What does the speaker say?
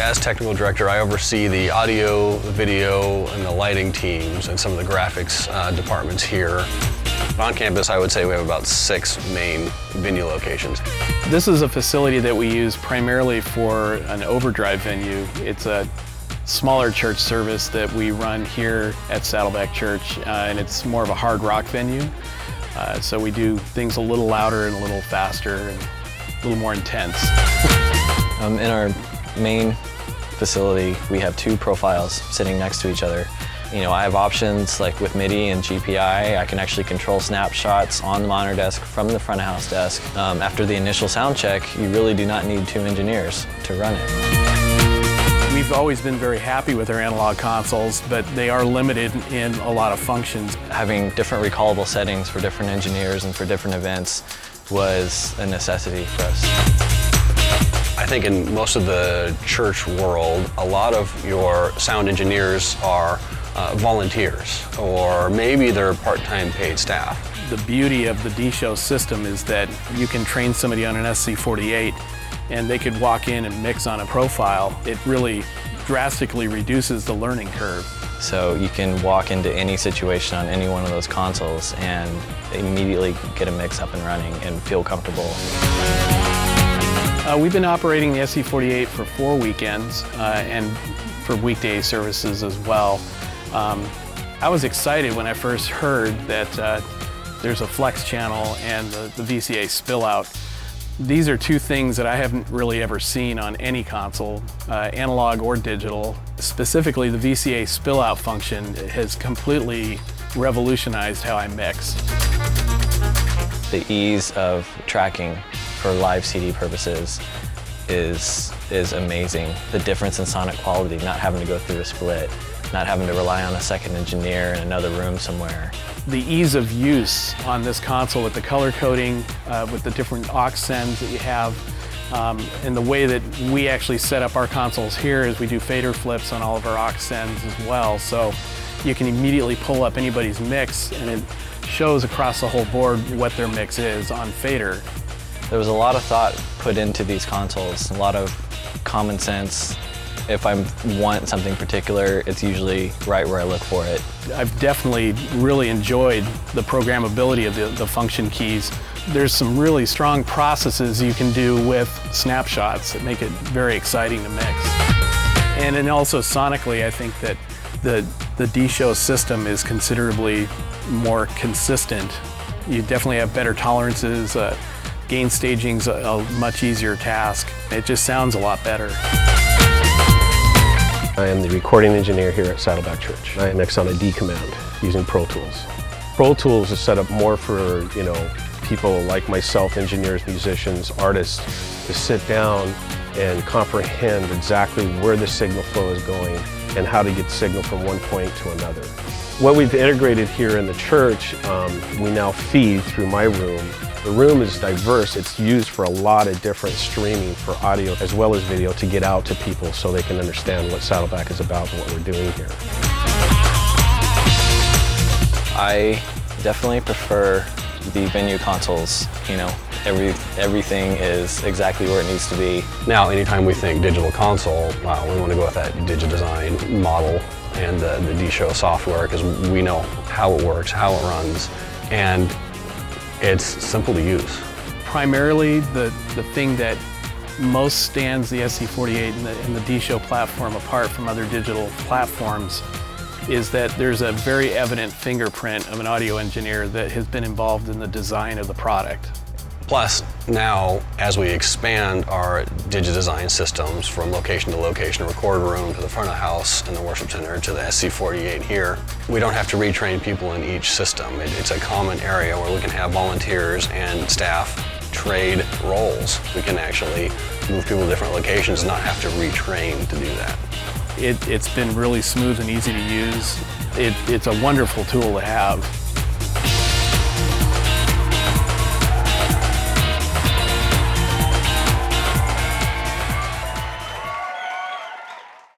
As technical director, I oversee the audio, video, and the lighting teams and some of the graphics departments here. On campus, I would say we have about 6 main venue locations. This is a facility that we use primarily for an overdrive venue. It's a smaller church service that we run here at Saddleback Church, and it's more of a hard rock venue. So we do things a little louder and a little faster and a little more intense. In our main facility, we have 2 profiles sitting next to each other. You know, I have options like with MIDI and GPI. I can actually control snapshots on the monitor desk from the front of house desk. After the initial sound check, you really do not need 2 engineers to run it. We've always been very happy with our analog consoles, but they are limited in a lot of functions. Having different recallable settings for different engineers and for different events was a necessity for us. I think in most of the church world, a lot of your sound engineers are volunteers, or maybe they're part-time paid staff. The beauty of the D-Show system is that you can train somebody on an SC48 and they could walk in and mix on a profile. It really drastically reduces the learning curve. So you can walk into any situation on any one of those consoles and immediately get a mix up and running and feel comfortable. We've been operating the SC48 for 4 weekends and for weekday services as well. I was excited when I first heard that there's a flex channel and the VCA spill out. These are 2 things that I haven't really ever seen on any console, analog or digital. Specifically, the VCA spill out function has completely revolutionized how I mix. The ease of tracking for live CD purposes is amazing. The difference in sonic quality, not having to go through a split, not having to rely on a second engineer in another room somewhere. The ease of use on this console with the color coding, with the different aux sends that you have, and the way that we actually set up our consoles here is we do fader flips on all of our aux sends as well. So you can immediately pull up anybody's mix and it shows across the whole board what their mix is on fader. There was a lot of thought put into these consoles, a lot of common sense. If I want something particular, it's usually right where I look for it. I've definitely really enjoyed the programmability of the function keys. There's some really strong processes you can do with snapshots that make it very exciting to mix. And then also sonically, I think that the D-Show system is considerably more consistent. You definitely have better tolerances. Gain staging's a much easier task. It just sounds a lot better. I am the recording engineer here at Saddleback Church. I mix on a D command using Pro Tools. Pro Tools is set up more for, people like myself, engineers, musicians, artists, to sit down and comprehend exactly where the signal flow is going and how to get signal from one point to another. What we've integrated here in the church, we now feed through my room. The room is diverse. It's used for a lot of different streaming for audio as well as video to get out to people so they can understand what Saddleback is about and what we're doing here. I definitely prefer the venue consoles. Everything is exactly where it needs to be. Now, anytime we think digital console, wow, we want to go with that DigiDesign model and the D-Show software because we know how it works, how it runs, and it's simple to use. Primarily, the thing that most stands the SC48 and the D-Show platform apart from other digital platforms is that there's a very evident fingerprint of an audio engineer that has been involved in the design of the product. Plus, now, as we expand our DigiDesign systems from location to location, record room to the front of house and the worship center to the SC48 here, we don't have to retrain people in each system. It's a common area where we can have volunteers and staff trade roles. We can actually move people to different locations and not have to retrain to do that. It's been really smooth and easy to use. It's a wonderful tool to have.